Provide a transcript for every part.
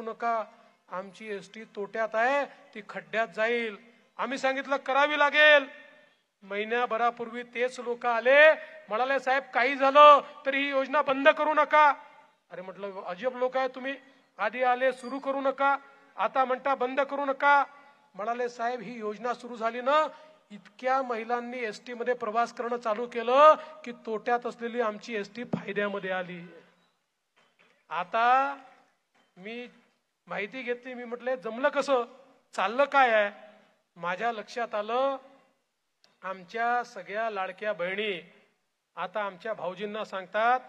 करू नका, आमची एसटी तोट्यात आहे, ती खड्ड्यात जाईल. आम्ही सांगितलं करावी लागेल. महिन्याभरापूर्वी तेच लोक आले, म्हणाले साहेब काही झालं तरी ही योजना बंद करू नका. अरे म्हटलं अजब लोक आहे तुम्ही, आधी आले सुरू करू नका, आता म्हणता बंद करू नका. म्हणाले साहेब ही योजना सुरू झाली ना, इतक्या महिलांनी एसटी मध्ये प्रवास करणं चालू केलं की तोट्यात असलेली आमची एसटी फायद्यामध्ये आली. आता मी माहिती घेतली, मी म्हटले जमलं कसं, चाललं काय आहे. माझ्या लक्षात आलं आमच्या सगळ्या लाडक्या बहिणी आता आमच्या भाऊजींना सांगतात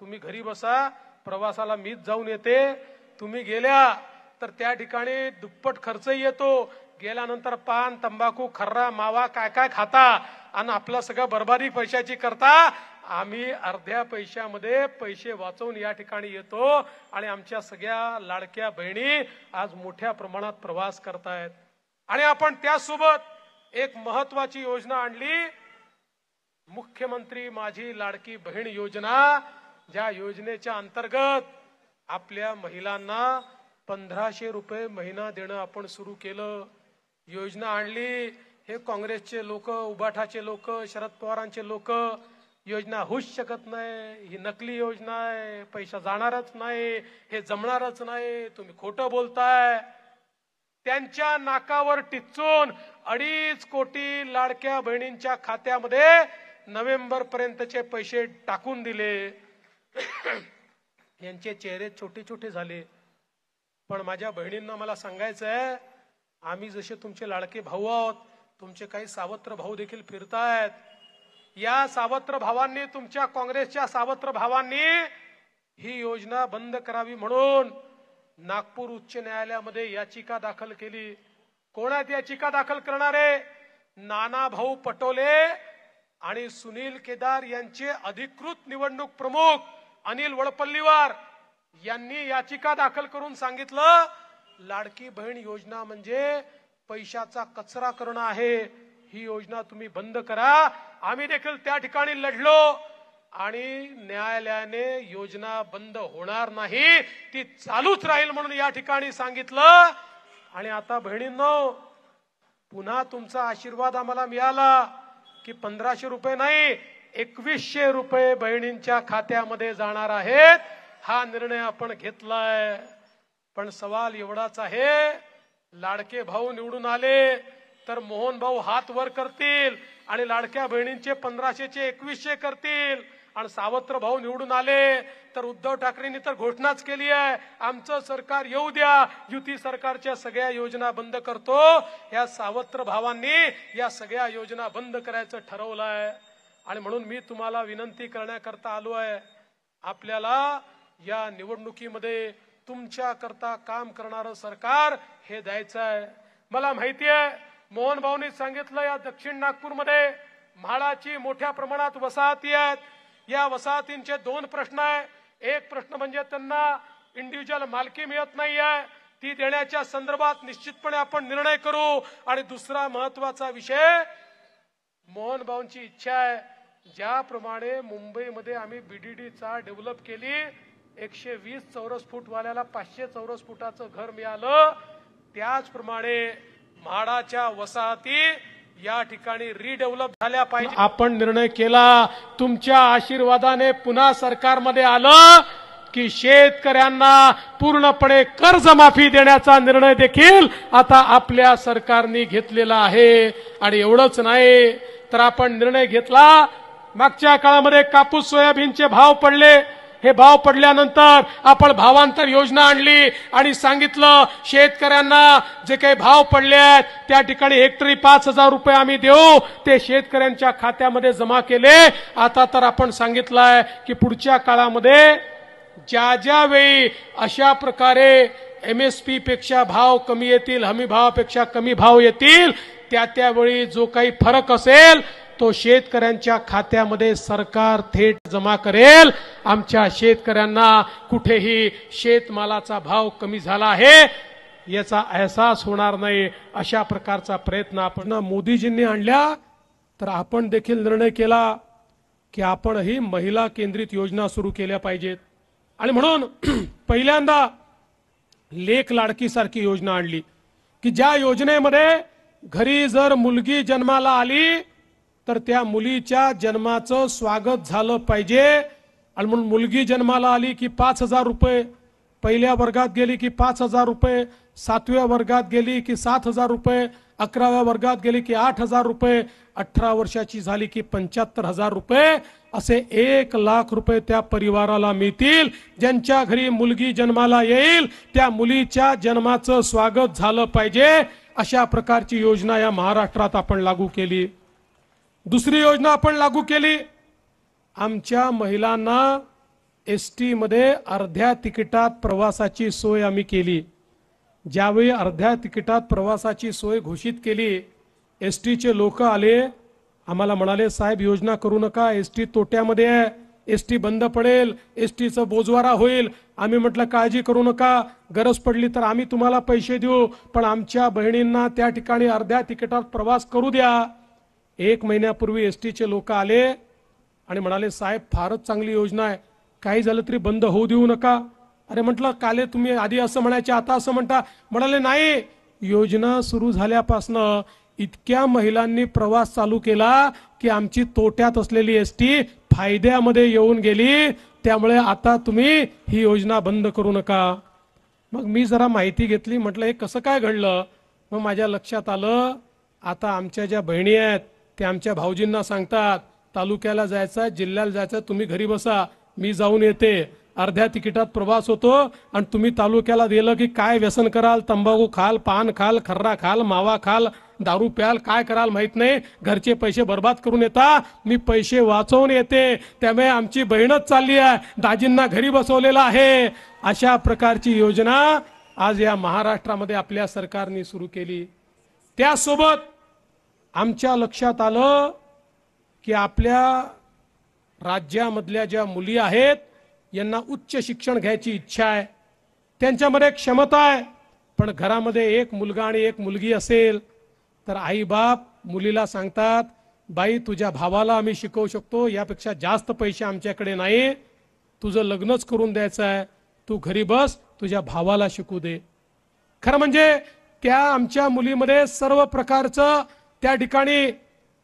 तुम्ही घरी बसा, प्रवासाला मीच जाऊन येते, तुम्ही गेल्या तर त्या ठिकाणी दुप्पट खर्च येतो, गेल्यानंतर पान तंबाखू खर्रा मावा काय काय खाता आणि आपला सगळं बर्बादी पैशाची करता. आम्ही अर्ध्या पैशामध्ये पैसे वाचवून या ठिकाणी येतो आणि आमच्या सगळ्या लाडक्या बहिणी आज मोठ्या प्रमाणात प्रवास करतायत. आणि आपण त्यासोबत एक महत्वाची योजना आणली, मुख्यमंत्री माझी लाडकी बहीण योजना. ज्या योजनेच्या अंतर्गत आपल्या महिलांना 1500 रुपये महिना देणं आपण सुरू केलं. योजना आणली, हे काँग्रेसचे लोक, उबाठाचे लोक, शरद पवारांचे लोक योजना होऊच शकत नाही, ही नकली योजना आहे, पैसा जाणारच नाही, हे जमणारच नाही, तुम्ही खोटं बोलताय. त्यांच्या नाकावर टिच्चून 2.5 कोटी लाडक्या बहिणींच्या खात्यामध्ये नोव्हेंबर पर्यंतचे पैसे टाकून दिले. यांचे चेहरे छोटे छोटे झाले. पण माझ्या बहिणींना मला सांगायचं आहे, आम्ही जसे तुमचे लाडके भाऊ आहोत, तुमचे काही सावत्र भाऊ देखील फिरतायत. या सावत्र भावांनी, तुमच्या काँग्रेसच्या सावत्र भावांनी ही योजना बंद करावी म्हणून नागपूर उच्च न्यायालयामध्ये याचिका दाखल केली. कोण आहेत याचिका दाखल करणारे? नाना भाऊ पटोले आणि सुनील केदार यांचे अधिकृत निवडणूक प्रमुख अनिल वडपल्लीवार यांनी याचिका दाखल करून सांगितलं लाडकी बहीण योजना म्हणजे पैशाचा कचरा करणं आहे, ही योजना तुम्ही बंद करा. आम्ही देखील त्या ठिकाणी लढलो आणि न्यायालयाने योजना बंद होणार नाही, ती चालूच राहील म्हणून या ठिकाणी सांगितलं. आणि आता बहिणींनो, पुन्हा तुमचा आशीर्वाद आम्हाला मिळाला की 1500 रुपये नाही 2100 रुपये बहिणींच्या खात्यामध्ये जाणार आहेत. हा निर्णय आपण घेतलाय. पण सवाल एवढाच आहे, लाडके भाऊ निवडून आले तर मोहन भाऊ हात वर करतील आणि लाडक्या बहिणींचे 1500चे 2100 करतील. आणि सावत्र भाऊ निवडून आले तर उद्धव ठाकरेंनी तर घोषणाच केली आहे, आमचं सरकार येऊ द्या, युती सरकारच्या सगळ्या योजना बंद करतो. या सावत्र भावांनी या सगळ्या योजना बंद करायचं ठरवलंय. आणि म्हणून मी तुम्हाला विनंती करण्याकरता आलो आहे, आपल्याला या निवडणुकीमध्ये तुमच्या करता काम करणारं सरकार हे द्यायचं आहे. मला माहिती आहे मोहन भाऊंनी सांगितलं या दक्षिण नागपूरमध्ये म्हाडाची मोठ्या प्रमाणात वसाहती आहेत. या वसाहतींचे 2 प्रश्न आहे. एक प्रश्न म्हणजे त्यांना इंडिव्हिज्युअल मालकी मिळत नाही आहे, ती देण्याच्या संदर्भात निश्चितपणे आपण निर्णय करू. आणि दुसरा महत्वाचा विषय, मोहन भाऊंची इच्छा आहे ज्याप्रमाणे मुंबईमध्ये आम्ही बीडीडीचा डेव्हलप केली, 120 चौरस फूट वाल्याला 500 चौरस फुटाचं घर मिळालं, त्याचप्रमाणे म्हाडाच्या वसाहती या ठिकाणी रिडेव्हलप झाल्या पाहिजे. आपण निर्णय केला, तुमच्या आशीर्वादाने पुन्हा सरकारमध्ये आलं की शेतकऱ्यांना पूर्णपणे कर्जमाफी देण्याचा निर्णय देखील आता आपल्या सरकारने घेतलेला आहे. आणि एवढंच नाही तर आपण निर्णय घेतला, मागच्या काळामध्ये कापूस सोयाबीनचे भाव पडले, हे भाव पडल्यानंतर आपण भावांतर योजना आणली आणि सांगितलं शेतकऱ्यांना जे काही भाव पडले आहेत त्या ठिकाणी हेक्टरी 5000 रुपये आम्ही देऊ, ते शेतकऱ्यांच्या खात्यामध्ये जमा केले. आता तर आपण सांगितलंय की पुढच्या काळामध्ये ज्या वेळी अशा प्रकारे MSP पेक्षा भाव कमी येतील, हमी भावापेक्षा कमी भाव येतील, त्यावेळी जो काही फरक असेल तो शेतकऱ्यांच्या खात्यामध्ये सरकार थेट जमा करेल. आमच्या शेतकऱ्यांना कुठेही शेतमालाचा भाव कमी झाला आहे याचा अहसास होणार नाही, अशा प्रकारचा प्रयत्न आपण मोदीजींनी आणल्या. तर आपण देखील निर्णय केला की आपणही महिला केंद्रित योजना सुरू केल्या पाहिजेत. आणि म्हणून पहिल्यांदा लेक लाडकी सारखी योजना आणली की ज्या योजनेमध्ये घरी जर मुलगी जन्माला आली तर त्या मुलीच्या जन्माचं स्वागत झालं पाहिजे आणि म्हणून मुलगी जन्माला आली की 5,000 रुपये, पहिल्या वर्गात गेली की 5,000 रुपये, 7व्या वर्गात गेली की 7,000 रुपये, 11व्या वर्गात गेली की 8,000 रुपये, 18 वर्षाची झाली की 75,000 रुपये, असे 1,00,000 रुपये त्या परिवाराला मिळतील ज्यांच्या घरी मुलगी जन्माला येईल. त्या मुलीच्या जन्माचं स्वागत झालं पाहिजे अशा प्रकारची योजना या महाराष्ट्रात आपण लागू केली. दुसरी योजना आपण लागू केली, आमच्या महिलांना एसटी मध्ये अर्ध्या तिकिटात प्रवासाची सोय आम्ही केली. ज्यावेळी अर्ध्या तिकिटात प्रवासाची सोय घोषित केली, एसटीचे लोक आले, आम्हाला म्हणाले साहेब योजना करू नका, एसटी तोट्यामध्ये आहे, एसटी बंद पडेल, एसटीचं बोजवारा होईल. आम्ही म्हटलं काळजी करू नका, गरज पडली तर आम्ही तुम्हाला पैसे देऊ, पण आमच्या बहिणींना त्या ठिकाणी अर्ध्या तिकिटात प्रवास करू द्या. 1 महिन्यापूर्वी एसटीचे लोक आले आणि म्हणाले साहेब फारच चांगली योजना आहे, काही झालं तरी बंद होऊ देऊ नका. अरे म्हटलं काले तुम्ही आधी असं म्हणायचे आता असं म्हणता. म्हणाले नाही, योजना सुरू झाल्यापासनं इतक्या महिलांनी प्रवास चालू केला की आमची तोट्यात असलेली एसटी फायद्यामध्ये येऊन गेली, त्यामुळे आता तुम्ही ही योजना बंद करू नका. मग मी जरा माहिती घेतली, म्हटलं हे कसं काय घडलं. मग माझ्या लक्षात आलं, आता आमच्या ज्या बहिणी आहेत त्या आमच्या भाऊजींना सांगतात तालुक्याला जायचं, जिल्ह्याला जायचं, तुम्ही घरी बसा, मी जाऊन येते. अर्ध्या तिकिटात प्रवास होतो आणि तुम्ही तालुक्याला गेलं की काय व्यसन कराल, तंबाखू खाल, पान खाल, खर्रा खाल, मावा खाल, दारू प्याल, काय कराल माहित नाही, घरचे पैसे बर्बाद करून येता, मी पैसे वाचवून येते, त्यामुळे आमची बहीणच चालली आहे, दाजींना घरी बसवलेलं आहे. अशा प्रकारची योजना आज या महाराष्ट्रामध्ये आपल्या सरकारने सुरू केली. त्यासोबत आमच्या लक्षात आलं की आपल्या राज्यामधल्या ज्या मुली आहेत यांना उच्च शिक्षण घ्यायची इच्छा आहे, त्यांच्यामध्ये क्षमता आहे, पण घरामध्ये एक मुलगा आणि एक मुलगी असेल तर आई बाप मुलीला सांगतात बाई तुझ्या भावाला आम्ही शिकवू शकतो, यापेक्षा जास्त पैसे आमच्याकडे नाही, तुझं लग्नच करून द्यायचं आहे, तू घरी बस, तुझ्या भावाला शिकू दे. खरं म्हणजे त्या आमच्या मुलीमध्ये सर्व प्रकारचं त्या ठिकाणी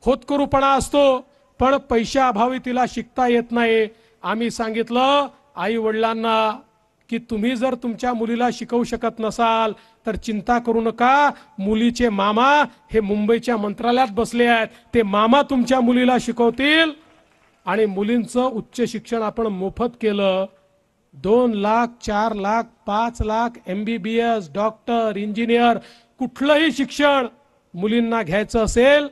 होतकरूपणा असतो, पण पैशाअभावी तिला शिकता येत नाही. आम्ही सांगितलं आई वडिलांना की तुम्ही जर तुमच्या मुलीला शिकवू शकत नसाल तर चिंता करू नका, मुलीचे मामा हे मुंबईच्या मंत्रालयात बसले आहेत, ते मामा तुमच्या मुलीला शिकवतील. आणि मुलींचं उच्च शिक्षण आपण मोफत केलं. 2 lakh, 4 lakh, 5 lakh, MBBS, doctor, engineer, कुठलंही शिक्षण मुलींना घ्यायचं असेल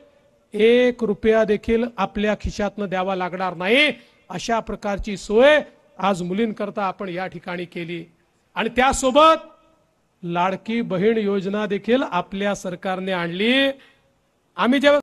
1 रुपया देखील आपल्या खिशातनं द्यावा लागणार नाही. अशा प्रकारची सोय आज मुलींकरता आपण या ठिकाणी केली. आणि त्यासोबत लाडकी बहीण योजना देखील आपल्या सरकारने आणली. आम्ही जेव्हा